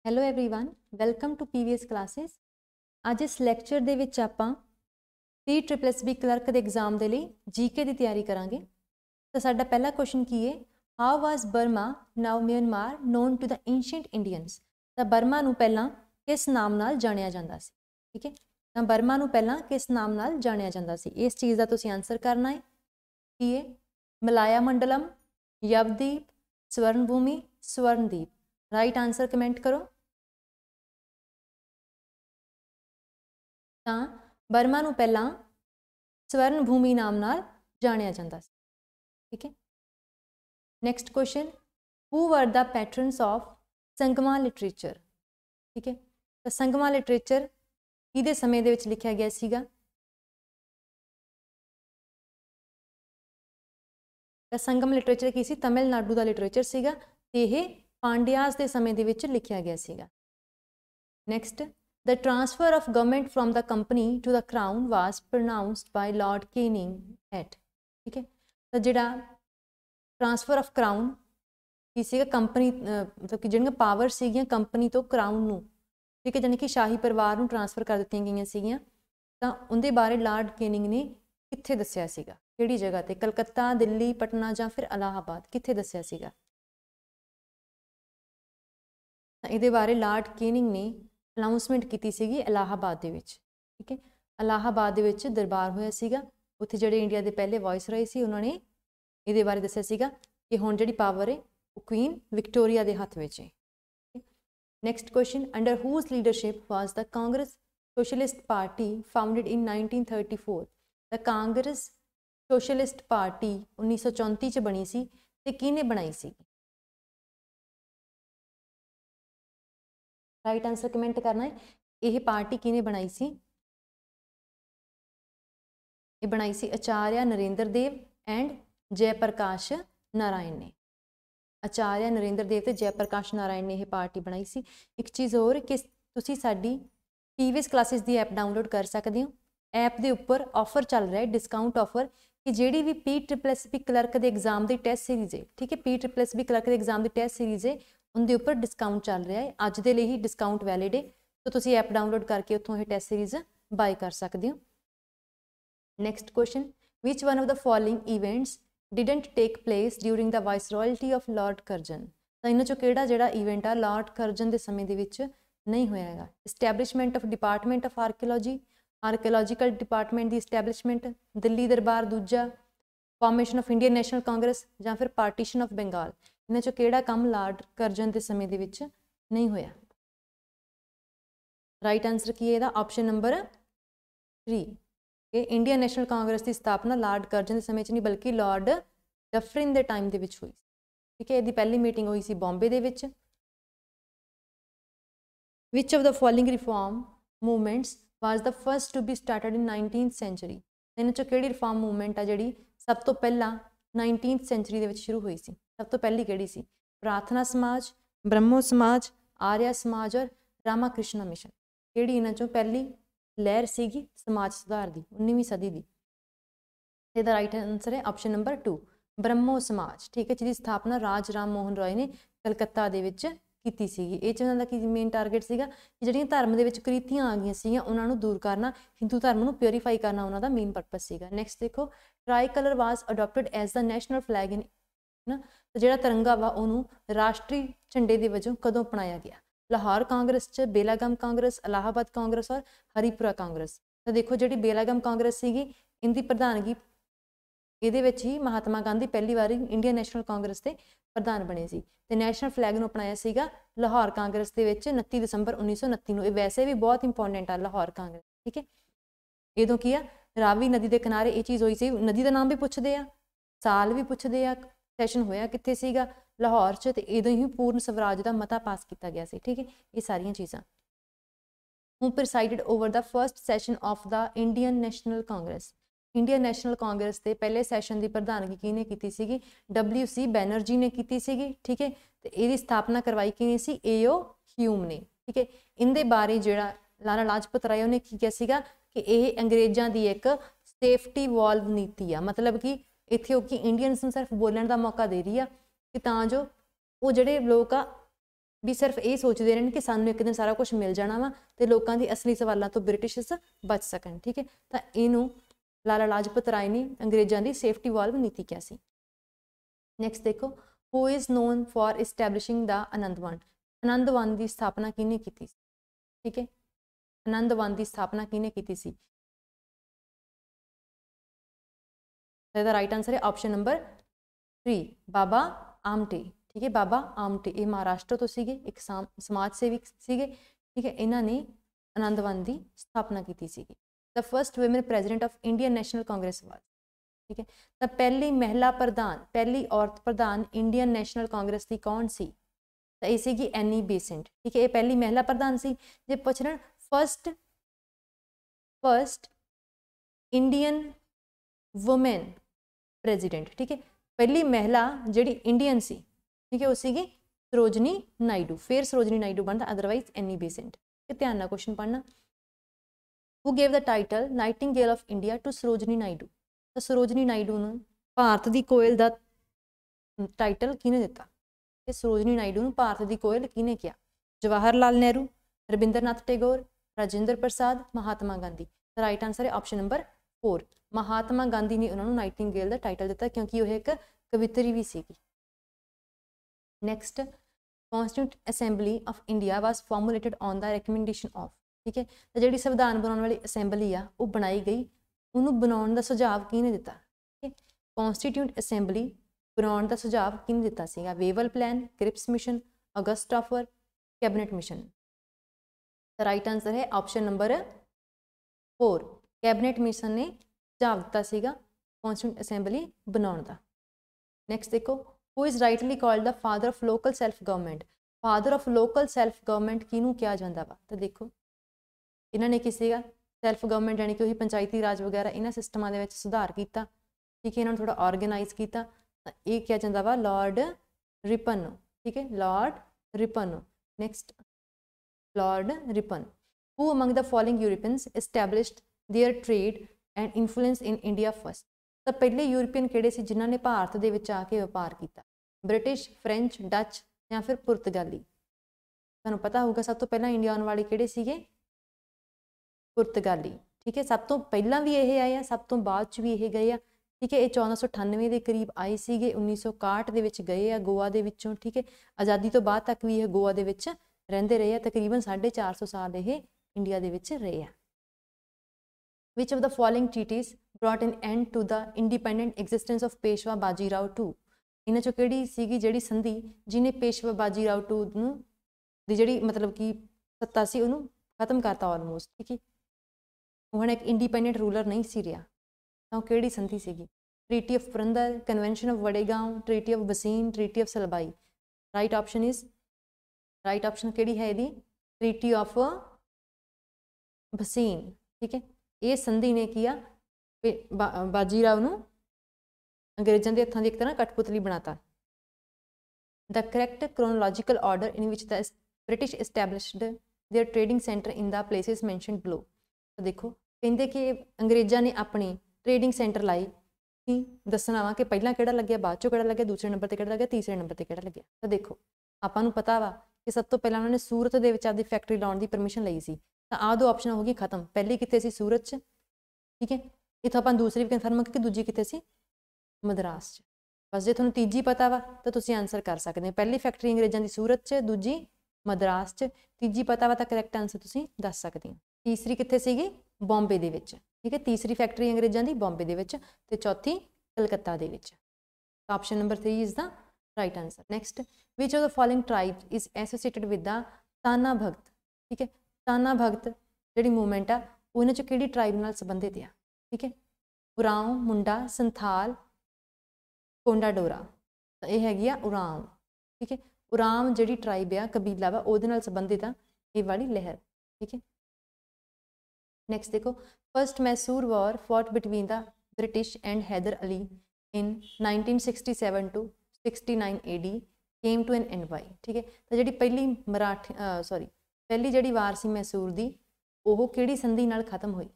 Hello everyone welcome to PVS classes. ਅੱਜ ਇਸ lecture ਦੇ ਵਿੱਚ ਆਪਾਂ PSSB ਕਲਰਕ ਦੇ ਐਗਜ਼ਾਮ ਦੇ ਲਈ ਜੀਕੇ ਦੀ ਤਿਆਰੀ ਕਰਾਂਗੇ। ਤਾਂ ਸਾਡਾ ਪਹਿਲਾ ਕੁਐਸਚਨ ਕੀ ਹੈ, how was Burma now Myanmar known to the ancient Indians. ਤਾਂ ਬਰਮਾ ਨੂੰ ਪਹਿਲਾਂ ਕਿਸ ਨਾਮ ਨਾਲ ਜਾਣਿਆ ਜਾਂਦਾ ਸੀ। ਠੀਕ ਹੈ, ਤਾਂ ਬਰਮਾ ਨੂੰ ਪਹਿਲਾਂ ਕਿਸ ਨਾਮ ਨਾਲ ਜਾਣਿਆ ਜਾਂਦਾ ਸੀ, ਇਸ ਚੀਜ਼ ਦਾ ਤੁਸੀਂ ਆਨਸਰ ਕਰਨਾ ਹੈ। ਕੀ ਹੈ, ਮਲਾਇਆ ਮੰਡਲਮ, ਯਵਦੀਪ, ਸਵਰਨਭੂਮੀ, ਸਵਰਨਦੀਪ। ਰਾਈਟ आंसर कमेंट करो। ਤਾਂ ਬਰਮਾ ਨੂੰ ਪਹਿਲਾਂ ਸਵਰਨ ਭੂਮੀ ਨਾਮ ਨਾਲ ਜਾਣਿਆ ਜਾਂਦਾ ਸੀ। ਠੀਕ ਹੈ, ਨੈਕਸਟ ਕੁਐਸਚਨ, ਹੂ ਵਰ ਦਾ ਪੈਟਰਨਸ ਆਫ ਸੰਗਮਾ ਲਿਟਰੇਚਰ। ਠੀਕ ਹੈ, ਤਾਂ ਸੰਗਮਾ ਲਿਟਰੇਚਰ ਕਿਹਦੇ ਸਮੇਂ ਦੇ ਵਿੱਚ ਲਿਖਿਆ ਗਿਆ ਸੀਗਾ। ਤਾਂ ਸੰਗਮ ਲਿਟਰੇਚਰ ਕੀ ਸੀ, ਤਮਿਲਨਾਡੂ ਦਾ ਲਿਟਰੇਚਰ ਸੀਗਾ ਤੇ ਇਹ ਪਾਂਡਿਆਸ ਦੇ ਸਮੇਂ ਦੇ ਵਿੱਚ ਲਿਖਿਆ ਗਿਆ ਸੀਗਾ। Next, the transfer of government from the company to the crown was pronounced by Lord Canning at। ठीक है, तो जिहड़ा ट्रांसफर ऑफ क्राउन की सीगा कंपनी मतलब कि जिहड़ियां पावर सीगियां कंपनी तो क्राउन नूं, ठीक है, जानी कि शाही परिवार नूं ट्रांसफर कर दित्तियां गईयां सीगियां। तां उहदे बारे लॉर्ड कैनिंग ने कित्थे दस्सिया सीगा, किहड़ी जगह ते, कलकत्ता, दिल्ली, पटना जां फिर इलाहाबाद, कित्थे दस्सिया सीगा। तां इहदे बारे लॉर्ड कैनिंग ने अनाउंसमेंट की सी इलाहाबाद के। ठीक है, इलाहाबाद के दरबार होया सीगा, उत्थे जिहड़े इंडिया के पहले वाइसरॉय सी उन्होंने ये बारे दस्सिया सीगा कि हुण जिहड़ी पावर है वो क्वीन विक्टोरिया के हत्थ विच है। Next question, under whose leadership was the Congress Socialist Party founded in 1934। The Congress Socialist Party 1934 च बनी सी ते किहने बनाई सी। राइट आंसर कमेंट करना है। यह पार्टी किने बनाई सी, ये बनाई सी आचार्य नरेंद्र देव एंड जयप्रकाश नारायण ने। आचार्य नरेंद्र देव ते जयप्रकाश नारायण ने यह पार्टी बनाई सी। एक चीज़ होर कि तुसी साडी प्रीवियस क्लासिस दी ऐप डाउनलोड कर सकते हो। ऐप दे उपर ऑफर चल रहा है, डिस्काउंट ऑफर, कि जिहड़ी भी PSSB क्लर्क के एग्जाम की टैस्ट सीरीज़ है, ठीक है, PSSB क्लर्क के एग्जाम की टैस्ट सीरीज़ है, उनके उपर डिस्काउंट चल रहा है। अज के लिए ही डिस्काउंट वैलिड है, तो तुसी ऐप डाउनलोड करके उत्थों ये टैस्ट सीरीज़ बाय कर सकते हो। Next question, which one of the following events didn't take place during the viceroyalty of Lord Curzon. तो इन्हों चों किहड़ा जिहड़ा इवेंट आ लॉर्ड कर्जन के समय दे विच नहीं होया हैगा। Establishment of department of archaeology, archaeological department की इस्टैबलिशमेंट, दिल्ली दरबार दूजा, formation of Indian National Congress जां फिर पार्टीशन ऑफ बंगाल। इन्हां चों किहड़ा काम लॉर्ड कर्जन के समय दे विच नहीं होया। राइट आंसर की है ऑप्शन नंबर 3 कि इंडियन नैशनल कांग्रेस की स्थापना लॉर्ड कर्जन के समय नहीं बल्कि लॉर्ड डफरिन के टाइम के हुई। ठीक है, इसकी पहली मीटिंग हुई सी बॉम्बे दे विच। Which of the following reform movements was the first to be started in 19th century. इन्हां चों किहड़ी रिफॉर्म मूवमेंट आ जिहड़ी सब तो पहला 19th सेंचुरी दे विच शुरू हुई सी। सब तो पहली किहड़ी सी, प्रार्थना समाज, ब्रह्मो समाज, आर्या समाज और रामाकृष्ण मिशन। किहड़ी इन्हां चों पहली लहर सीगी समाज सुधार की 19वीं सदी की। इसका राइट आंसर है ऑप्शन नंबर 2 ब्रह्मो समाज। ठीक है, जिसकी स्थापना राज राम मोहन रॉय ने कलकत्ता दे विच कीती सीगी। ये च उन्हां दा की मेन टारगेट सीगा कि जिहड़ियां धर्म दे विच कुरीतियां आ गईयां सीगियां उन्हां नूं दूर करना, हिंदू धर्म नूं प्योरीफाई करना उन्हां दा मेन पर्पस सीगा। नैक्सट देखो, tricolour was adopted as the national flag in ना, तो जिहड़ा तिरंगा वा उहनूं राष्ट्रीय झंडे दे वजों कदों अपनाया गया। लाहौर कांग्रेस च, बेलागम कांग्रेस, इलाहाबाद कांग्रेस और हरिपुरा कांग्रेस। तो देखो जिहड़ी बेलागम कांग्रेस सीगी इनकी प्रधानगी ਇਹਦੇ ਵਿੱਚ ਹੀ महात्मा गांधी पहली बार इंडियन नैशनल कांग्रेस के प्रधान बने सी। ते नैशनल फ्लैग नूं अपनाया सीगा लाहौर कांग्रेस के 29 दिसंबर 1929 नूं। वैसे भी बहुत इंपोर्टेंट आ लाहौर कांग्रेस। ठीक है, इदों की आ रावी नदी के किनारे ये चीज़ हुई सी। नदी का नाम भी पूछते हैं, साल भी पूछते हैं, सैशन होया कित्थे सीगा, लाहौर च, ते इदों ही पूर्ण स्वराज का मता पास किया गया सी। ठीक है, ये सारियां चीज़ां। Who presided over the first session of the Indian National Congress. Indian National Congress के पहले सैशन की प्रधानगी किने की सी, WC बैनर्जी ने की सी। ठीक है, तो ये स्थापना करवाई किने सी, AO ह्यूम ने। ठीक है, इनके बारे जिहड़ा लाला लाजपत राय ने की किया सीगा कि यह अंग्रेज़ों की एक सेफ्टी वॉल्व नीति आ। मतलब कि इत्थे कि इंडियंस नूं सिर्फ बोलण का मौका दे रही है कि तां जो वो जिहड़े लोग आ ਵੀ ਸਿਰਫ ਇਹ ਸੋਚਦੇ ਰਹਿਣ ਕਿ ਸਾਨੂੰ ਇੱਕ ਦਿਨ ਸਾਰਾ ਕੁਝ ਮਿਲ ਜਾਣਾ ਵਾ ਤੇ ਲੋਕਾਂ ਦੀ ਅਸਲੀ ਸਵਾਲਾਂ ਤੋਂ ਬ੍ਰਿਟਿਸ਼ਸ ਬਚ ਸਕਣ। ਠੀਕ ਹੈ, ਤਾਂ ਇਹਨੂੰ ਲਾਲਾ ਲਾਜਪਤ ਰਾਏ ਨੇ ਅੰਗਰੇਜ਼ਾਂ ਦੀ ਸੇਫਟੀ ਵਾਲਵ ਨੀਤੀ ਕਿਹਾ ਸੀ। ਨੈਕਸਟ ਦੇਖੋ, who is known for establishing the Anandwan. Anandwan ਦੀ ਸਥਾਪਨਾ ਕਿਹਨੇ ਕੀਤੀ ਸੀ? ਠੀਕ ਹੈ, ਆਨੰਦ ਵਨ ਦੀ ਸਥਾਪਨਾ ਕਿਹਨੇ ਕੀਤੀ ਸੀ? ਇਹਦਾ ਰਾਈਟ ਆंसर ਹੈ ਆਪਸ਼ਨ ਨੰਬਰ 3 ਬਾਬਾ ਆਮਟੇ। ਠੀਕ ਹੈ, ਬਾਬਾ ਆਮਟੇ ਇਹ ਮਹਾਰਾਸ਼ਟਰ ਤੋਂ ਸੀਗੇ, ਇੱਕ ਸਮਾਜ ਸੇਵਕ ਸੀਗੇ। ਠੀਕ ਹੈ, ਇਹਨਾਂ ਨੇ ਆਨੰਦ ਵਨ ਦੀ ਸਥਾਪਨਾ ਕੀਤੀ ਸੀਗੀ। The first woman president of Indian National Congress was. ਠੀਕ ਹੈ, ਤਾਂ ਪਹਿਲੀ ਮਹਿਲਾ ਪ੍ਰਧਾਨ, ਪਹਿਲੀ ਔਰਤ ਪ੍ਰਧਾਨ ਇੰਡੀਅਨ ਨੈਸ਼ਨਲ ਕਾਂਗਰਸ ਦੀ ਕੌਣ ਸੀ? ਤਾਂ ਇਹ ਸੀਗੀ ਐਨੀ ਬੇਸੈਂਟ। ਠੀਕ ਹੈ, ਇਹ ਪਹਿਲੀ ਮਹਿਲਾ ਪ੍ਰਧਾਨ ਸੀ। ਜੇ ਪੁੱਛ ਲੈਣ ਫਸਟ ਇੰਡੀਅਨ ਵੂਮਨ ਪ੍ਰੈਜ਼ੀਡੈਂਟ, ਠੀਕ ਹੈ, ਪਹਿਲੀ ਮਹਿਲਾ ਜਿਹੜੀ ਇੰਡੀਅਨ ਸੀ, ਠੀਕ ਹੈ, ਉਹ ਸੀਗੀ ਸਰੋਜਨੀ ਨਾਇਡੂ। ਫਿਰ ਸਰੋਜਨੀ ਨਾਇਡੂ ਬਣਦਾ, ਅਦਰਵਾਈਜ਼ ਐਨੀ ਬੇਸੈਂਟ। ਇਹ ਧਿਆਨ ਨਾਲ ਕੁਐਸਚਨ ਪੜ੍ਹਨਾ। Who gave the title Nightingale of India to Sarojini Naidu. ਤਾਂ ਸਰੋਜਨੀ ਨਾਇਡੂ ਨੂੰ ਭਾਰਤ ਦੀ ਕੋਇਲ ਦਾ ਟਾਈਟਲ ਕਿਹਨੇ ਦਿੱਤਾ? ਤੇ ਸਰੋਜਨੀ ਨਾਇਡੂ ਨੂੰ ਭਾਰਤ ਦੀ ਕੋਇਲ ਕਿਹਨੇ ਕਿਹਾ? ਜਵਾਹਰ ਲਾਲ ਨਹਿਰੂ, ਰਵਿੰਦਰਨਾਥ ਟੈਗੋਰ, ਰਾਜਿੰਦਰ ਪ੍ਰਸਾਦ, ਮਹਾਤਮਾ ਗਾਂਧੀ। ਤਾਂ ਰਾਈਟ ਆਂਸਰ ਹੈ ਆਪਸ਼ਨ ਨੰਬਰ 4 ਮਹਾਤਮਾ ਗਾਂਧੀ ਨੇ ਉਹਨਾਂ ਨੂੰ ਨਾਈਟਿੰਗੇਲ ਦਾ ਟਾਈਟਲ ਦਿੱਤਾ ਕਿਉਂਕਿ ਉਹ ਇੱਕ ਕਵਿਤਰੀ ਵੀ ਸੀਗੀ। Next, Constituent Assembly of India was formulated on the recommendation of. ਠੀਕ ਹੈ, ਤਾਂ ਜਿਹੜੀ ਸੰਵਿਧਾਨ ਬਣਾਉਣ ਵਾਲੀ ਅਸੈਂਬਲੀ ਆ ਉਹ ਬਣਾਈ ਗਈ, ਉਹਨੂੰ ਬਣਾਉਣ ਦਾ ਸੁਝਾਅ ਕਿਹਨੇ ਦਿੱਤਾ? ਠੀਕ ਹੈ, ਕੌਂਸਟੀਟਿਊਟ ਅਸੈਂਬਲੀ ਬਣਾਉਣ ਦਾ ਸੁਝਾਅ ਕਿਹਨੇ ਦਿੱਤਾ ਸੀਗਾ? Wavell Plan, Cripps Mission, August Offer, Cabinet Mission. ਤਾਂ ਰਾਈਟ ਆਂਸਰ ਹੈ ਆਪਸ਼ਨ ਨੰਬਰ 4 ਕੈਬਨਿਟ ਮਿਸ਼ਨ ਨੇ ਸੁਝਾਅ ਦਿੱਤਾ ਸੀਗਾ ਕੌਂਸਟੀਟਿਊਟ ਅਸੈਂਬਲੀ ਬਣਾਉਣ ਦਾ। ਨੈਕਸਟ ਦੇਖੋ, who is rightly called the father of local self government. Father of local self government ਕਿਹਨੂੰ ਕਿਹਾ ਜਾਂਦਾ ਵਾ? ਤਾਂ ਦੇਖੋ, ਇਹਨਾਂ ਨੇ ਕੀ ਸੀਗਾ ਸੈਲਫ ਗਵਰਨਮੈਂਟ ਯਾਨੀ ਕਿ ਉਹੀ ਪੰਚਾਇਤੀ ਰਾਜ ਵਗੈਰਾ ਇਹਨਾਂ ਸਿਸਟਮਾਂ ਦੇ ਵਿੱਚ ਸੁਧਾਰ ਕੀਤਾ। ਠੀਕ ਹੈ, ਇਹਨਾਂ ਨੂੰ ਥੋੜਾ ਆਰਗੇਨਾਈਜ਼ ਕੀਤਾ। ਤਾਂ ਇਹ ਕਿਹਾ ਜਾਂਦਾ ਵਾ ਲਾਰਡ ਰਿਪਨ। ਠੀਕ ਹੈ, Lord Ripon. Next, Lord Ripon. Who among the following Europeans established their trade and influence in India first. तो पहले यूरोपीयन किहड़े सी जिन्होंने भारत दे विच आके व्यापार किया? ब्रिटिश, फ्रेंच, डच या फिर पुर्तगाली। तुहानूं पता होगा सब तो पहला इंडिया आने वाले किहड़े सीगे? पुर्तगाली। ठीक है, सब तो पहला भी ये आए, सब तो बाद च भी ये गए। ठीक है, ये 1498 के करीब आए सीगे, 1961 दे विच गए आ गोवा दे विचों। ठीक है, आज़ादी तो बाद तक भी ये गोवा दे विच रहिंदे रहे, तकरीबन 450 साल ये इंडिया दे विच रहे। Which of the following treaties brought an end to the independent existence of Peshwa Bajirao II? इन्हां चों किहड़ी सीगी जिहड़ी संधि जिन्हें पेशवा बाजीराव II ਨੂੰ ਦੀ ਜਿਹੜੀ ਮਤਲਬ ਕਿ ਸੱਤਾ ਸੀ ਉਹਨੂੰ ਖਤਮ ਕਰਤਾ ਆਲਮੋਸਟ। ਠੀਕ ਹੈ, ਉਹ ਹੁਣ ਇੱਕ ਇੰਡੀਪੈਂਡੈਂਟ ਰੂਲਰ ਨਹੀਂ ਸੀ ਰਿਹਾ। ਤਾਂ ਉਹ ਕਿਹੜੀ ਸੰਧੀ ਸੀਗੀ? Treaty of Purandar, Convention of Wadgaon, Treaty of Bassein, Treaty of Salbai. Right option is, right option ਕਿਹੜੀ ਹੈ ਇਹਦੀ? Treaty of Bassein. ਠੀਕ ਹੈ, ਇਹ ਸੰਧੀ ਨੇ ਕੀ ਆ ਬਾਜੀਰਾਓ ਨੂੰ ਅੰਗਰੇਜ਼ਾਂ ਦੇ ਹੱਥਾਂ ਦੀ ਇੱਕ ਤਰ੍ਹਾਂ ਕਠਪੁਤਲੀ ਬਣਾਤਾ। The correct chronological order in which the British established their trading centre in the places mentioned below. तो देखो कहते कि अंग्रेज़ों ने अपनी ट्रेडिंग सेंटर लाई कि दसना वा कि पहला किहड़ा लग्या, बाद चों किहड़ा लग्या, दूसरे नंबर ते किहड़ा लग्या, तीसरे नंबर ते किहड़ा लग्या। तो देखो आपां नूं पता वा कि सब तो पहला उन्होंने सूरत दे विच आपदी फैक्ट्री लाउण दी परमिशन लई सी। तो आ दो ऑप्शन हो गई खत्म। पहली कित्थे सी? सूरत च। ठीक है, इत्थों आपां दूसरी भी कन्फर्म कि दूजी कित्थे सी? मद्रास च। बस जे तुहानूं तीजी पता वा तो तुसीं आंसर कर सकदे हो। पहली फैक्ट्री अंग्रेज़ों की सूरत च, दूजी मद्रास च, तीजी पता वा तो करैक्ट आंसर तुसीं दस सकदे हो। तीसरी कित्थे सीगी? बॉम्बे दे विच। ठीक है, तीसरी फैक्ट्री अंग्रेज़ों की बॉम्बे दे विच ते चौथी कलकत्ता दे विच। Option number 3 is the right answer. Next, which of the following tribe is associated with the Tana Bhagat. ठीक है, ताना भगत जिहड़ी मूवमेंट आ वो इन्हां चों किहड़ी ट्राइब नाल संबंधित आ? ठीक है, उरांव, मुंडा, संथाल, कोंडा डोरा। तो यह हैगी आ उरांव। ठीक है, उरांव जिहड़ी ट्राइब आ, कबीला वा, उहदे नाल संबंधित आ ये वाली लहर। ठीक है, नैक्सट देखो, first Mysore war fought between the British and Hyder Ali in 1967 to 69 AD came to an end by. ठीक है, तो जिहड़ी पहली पहली जिहड़ी वार सी मैसूर दी ओह किहड़ी संधि नाल खत्म हुई?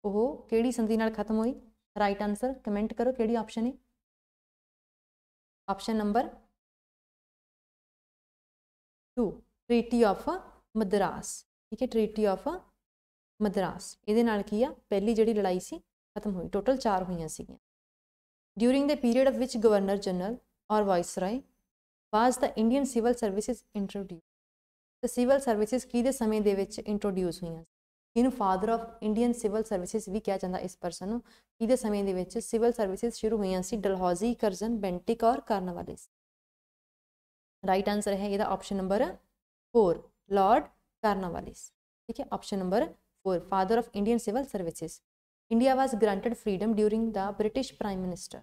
ओह किहड़ी संधि नाल खत्म हुई? राइट आंसर कमेंट करो किहड़ी ऑप्शन है। Option number 2 treaty of Madras, ठीक है, ट्रीटी ऑफ मद्रास। ਇਹਦੇ ਨਾਲ ਕੀ ਆ ਪਹਿਲੀ ਜਿਹੜੀ ਲੜਾਈ ਸੀ ਖਤਮ ਹੋਈ। ਟੋਟਲ 4 ਹੋਈਆਂ ਸੀਗੀਆਂ। ਡਿਊਰਿੰਗ ਦ ਪੀਰੀਅਡ ਆਫ ਵਿਚ governor general or viceroy was the Indian civil services introduce. ਤੇ ਸਿਵਲ ਸਰਵਿਸਿਜ਼ ਕਿਹਦੇ ਸਮੇਂ ਦੇ ਵਿੱਚ ਇੰਟਰੋਡਿਊਸ ਹੋਈਆਂ? ਇਹਨੂੰ father of Indian civil services ਵੀ ਕਿਹਾ ਜਾਂਦਾ ਇਸ ਪਰਸਨ ਨੂੰ। ਕਿਹਦੇ ਸਮੇਂ ਦੇ ਵਿੱਚ ਸਿਵਲ ਸਰਵਿਸਿਜ਼ ਸ਼ੁਰੂ ਹੋਈਆਂ ਸੀ? ਡਲਹੌਜ਼ੀ, ਕਰਜ਼ਨ, ਬੈਂਟਿਕ ਔਰ ਕਾਰਨਵਾਲਿਸ। राइट आंसर है ਇਹਦਾ ऑप्शन नंबर 4 लॉर्ड कार्नवालिस, ठीक है। Option number 4 father of Indian civil services. India was granted freedom during the British prime minister.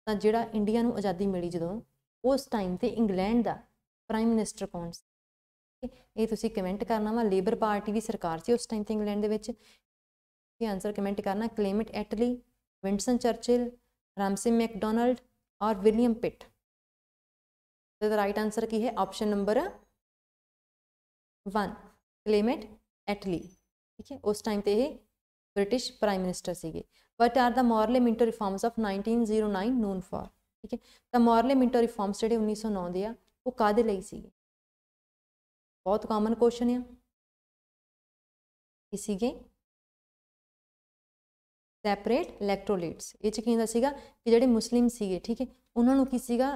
ਤਾਂ ਜਿਹੜਾ ਇੰਡੀਆ ਨੂੰ ਆਜ਼ਾਦੀ ਮਿਲੀ ਜਦੋਂ ਉਸ ਟਾਈਮ ਤੇ ਇੰਗਲੈਂਡ ਦਾ ਪ੍ਰਾਈਮ ਮਿਨਿਸਟਰ ਕੌਣ ਸੀ? ਇਹ ਤੁਸੀਂ ਕਮੈਂਟ ਕਰਨਾ ਵਾ। ਲੇਬਰ ਪਾਰਟੀ ਦੀ ਸਰਕਾਰ ਸੀ ਉਸ ਟਾਈਮ ਤੇ ਇੰਗਲੈਂਡ ਦੇ ਵਿੱਚ। ਇਹ ਆਨਸਰ ਕਮੈਂਟ ਕਰਨਾ। ਕਲੇਮਟ ਐਟਲੀ, ਵਿੰਸਟਨ ਚਰਚਿਲ, ਰਾਮਸੇ ਮੈਕਡੋਨਲਡ ਔਰ ਵਿਲੀਅਮ ਪਿਟ। तो राइट आंसर की है ऑप्शन नंबर 1 क्लेमेंट एटली, ठीक है। उस टाइम ते ब्रिटिश प्राइम मिनिस्टर सीगे। What are the Morley Minto reforms of 1909 known for, ठीक है। तो मॉर्ले मिंटो रिफॉर्म्स जो 1909 के आ वो कादे लई सीगे? बहुत कॉमन क्वेश्चन है। सीगे सैपरेट इलैक्ट्रोलेट्स। ये च की हुंदा सीगा कि जिहड़े मुस्लिम सीगे, ठीक है, उन्हां नूं की सीगा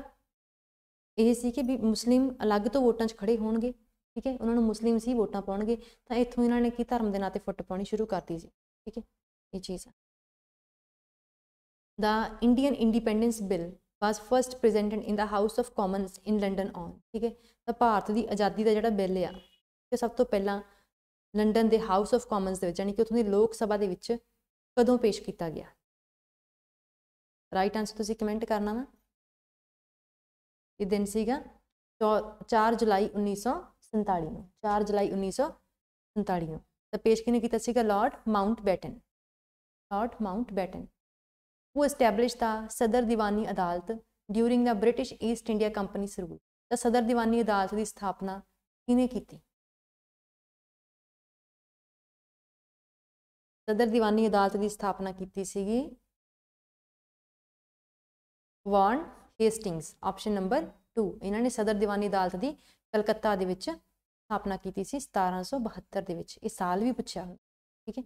ਇਹ ਸੀ ਕਿ ਵੀ ਮੁਸਲਿਮ ਅਲੱਗ ਤੋਂ ਵੋਟਾਂ 'ਚ ਖੜੇ ਹੋਣਗੇ, ਠੀਕ ਹੈ, ਉਹਨਾਂ ਨੂੰ ਮੁਸਲਿਮ ਸੀ ਵੋਟਾਂ ਪਾਉਣਗੇ। ਤਾਂ ਇੱਥੋਂ ਇਹਨਾਂ ਨੇ ਕੀ ਧਰਮ ਦੇ ਨਾਂ 'ਤੇ ਫੁੱਟ ਪਾਉਣੀ ਸ਼ੁਰੂ ਕਰਤੀ ਸੀ, ਠੀਕ ਹੈ, ਇਹ ਚੀਜ਼ ਆ। The Indian Independence Bill was first presented in the House of Commons in London on, ਠੀਕ ਹੈ। ਤਾਂ ਭਾਰਤ ਦੀ ਆਜ਼ਾਦੀ ਦਾ ਜਿਹੜਾ ਬਿੱਲ ਆ ਇਹ ਸਭ ਤੋਂ ਪਹਿਲਾਂ ਲੰਡਨ ਦੇ ਹਾਊਸ ਆਫ ਕਾਮਨਸ ਦੇ ਵਿੱਚ, ਯਾਨੀ ਕਿ ਉੱਥੋਂ ਦੀ ਲੋਕ ਸਭਾ ਦੇ ਵਿੱਚ ਕਦੋਂ ਪੇਸ਼ ਕੀਤਾ ਗਿਆ? ਰਾਈਟ ਆਂਸਰ ਤੁਸੀਂ ਕਮੈਂਟ ਕਰਨਾ ਵਾ। ਇਹ ਦਿਨ ਸੀਗਾ 4 ਜੁਲਾਈ 1947 ਨੂੰ, 4 ਜੁਲਾਈ 1947 ਨੂੰ। ਤਾਂ ਪੇਸ਼ ਕਿਹਨੇ ਕੀਤਾ ਸੀਗਾ? Lord Mountbatten, Lord Mountbatten. ਉਹ establish the Sadar Diwani Adalat during the British East India Company rule. ਤਾਂ ਸਦਰ ਦੀਵਾਨੀ ਅਦਾਲਤ ਦੀ ਸਥਾਪਨਾ ਕਿਹਨੇ ਕੀਤੀ? ਸਦਰ ਦੀਵਾਨੀ ਅਦਾਲਤ ਦੀ ਸਥਾਪਨਾ ਕੀਤੀ ਸੀਗੀ ਵਾਰਨ हेस्टिंग्स, ऑप्शन नंबर 2। इन्होंने सदर दीवानी अदालत की कलकत्ता दे विच स्थापना की थी 1772 दे विच। ये साल भी पूछा, ठीक है।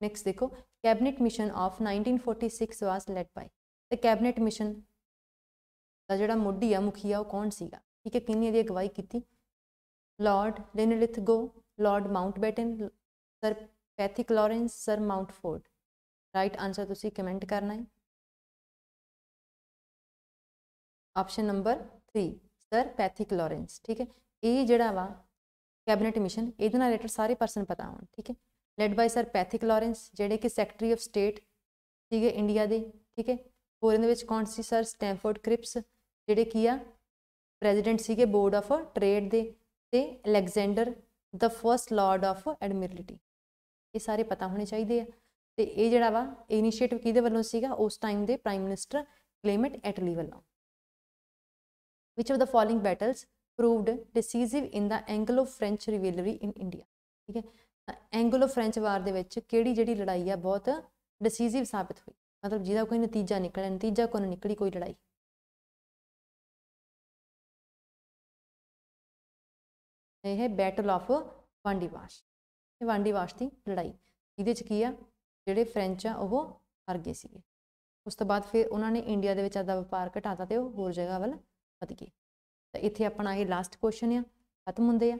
नैक्सट देखो cabinet mission of 1946 was led by. तो कैबिनेट मिशन का जिहड़ा मोढी आ मुखी आ कौन सीगा, ठीक है, किन्नी दी अगवाई की? Lord Linlithgow, Lord Mountbatten, Sir Pethick Lawrence, Sir Montford. Right answer तुसीं कमेंट करना है। Option number 3 Sir Pethick Lawrence, ठीक है। ये जिहड़ा वा कैबिनेट मिशन इहदे नाल रिलेटेड सारे पर्सन पता होण, ठीक है। Led by sir Pethick Lawrence जिहड़े कि सैकटरी ऑफ स्टेट सीगे इंडिया दे, ठीक है। होर इहदे विच कौन सी? सर स्टैनफोर्ड क्रिप्स जिहड़े की आ प्रेजिडेंट सीगे बोर्ड ऑफ ट्रेड दे, ते अलैगजेंडर the first Lord of admiralty. ये सारे पता होने चाहिए आ। ते ये जिहड़ा वा इनीशिएटिव किहदे वल्लों सीगा? उस टाइम दे प्राइम मिनिस्टर क्लेमेंट एटली वल्लों। Which of the following battles proved decisive in the Anglo-French rivalry in India, ठीक है। एंग्लो-फ्रेंच वार दे विच किहड़ी जिहड़ी लड़ाई आ बहुत डिसीजिव साबित हुई, मतलब जिहदा कोई नतीजा निकलिया, नतीजा कोई निकली कोई लड़ाई? यह है बैटल ऑफ वांडीवाश, वांडीवाश की लड़ाई। इहदे च की आ जिहड़े फ्रेंच आ वो हार गए सीगे। उस तो बाद फिर उन्होंने इंडिया दे विच आपदा व्यापार घटाता ते होर जगह वल वध गए। तो इत्थे अपना ये लास्ट क्वेश्चन आ खत्म होंदे आ।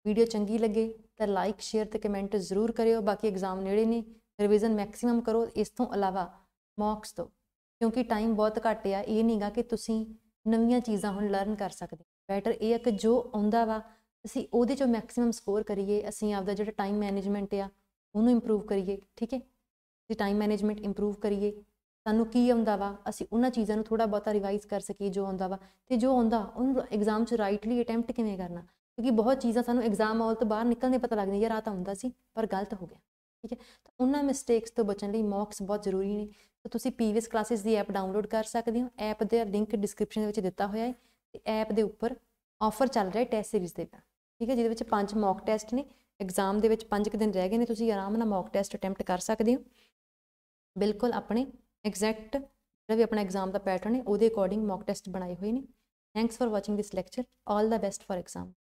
वीडियो चंगी लगे तो लाइक शेयर तो कमेंट जरूर करियो। बाकी एग्जाम नेड़े ने, रिविजन मैक्सीमम करो। इस तो अलावा मॉक्स दो, क्योंकि टाइम बहुत घट आ। ये नहीं गा कि तुसी नवीं चीज़ां हुण लर्न कर सकते। बैटर यह है कि जो आउंदा वा असीं उहदे चों मैक्सीमम स्कोर करिए। असीं आपदा जिहड़ा टाइम मैनेजमेंट आ उहनूं इंप्रूव करिए, ठीक है। असीं टाइम मैनेजमेंट इंप्रूव करिए। सानू की आउंदा वा असीं उन्हां चीज़ां नूं थोड़ा बहुता रिवाइज कर सकीए जो आउंदा वा, ते जो आउंदा उहनूं एग्जाम च राइटली अटैम्प्ट किवें करना। क्योंकि बहुत चीज़ां सानू एग्जाम हॉल तो बाहर निकलने पता लगदी यार आ तां हुंदा सी पर गलत हो गया, ठीक है। तो उन्हां मिसटेक्स तो बचण लई मॉक्स बहुत जरूरी ने। तो तुसीं पीवीएस क्लासिस दी ऐप डाउनलोड कर सकदे हो। ऐप दा लिंक डिस्क्रिप्शन दे विच दित्ता होया है। ते ऐप दे उपर ऑफर चल रहा है टैस्ट सीरीज़ दे, ठीक है, जिहदे विच 5 मॉक टैस्ट ने। एग्जाम दे विच 5 दिन रह गए ने, तुसीं आराम नाल मॉक टैस्ट अटैम्प्ट कर सकदे हो। बिल्कुल अपने एग्जैक्ट भी अपना एग्जाम का पैटर्न है वो अकॉर्डिंग मॉक टैस्ट बनाए हुए हैं। Thanks for watching this lecture. All the best for exam.